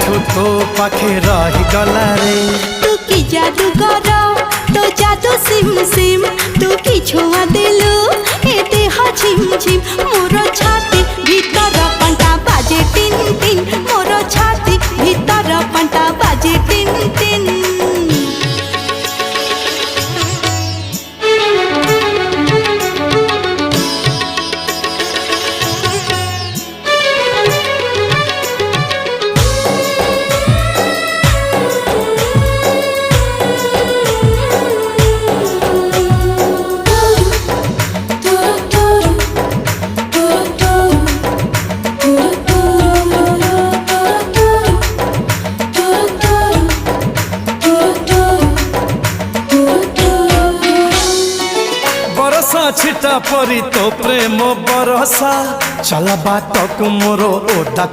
केबेठू तो पाखे रही गला रे। तू की जादू कर तो जादू सिम सिम तू की छुआ देलु ए देह झिम झिम मोर छाती भीतर पंटा बाजे टिन टिन मोर छाती भीतर पंटा बाजे टिन टिन। छिटा परी तो प्रेम बरसा चला बाट मोर ओदा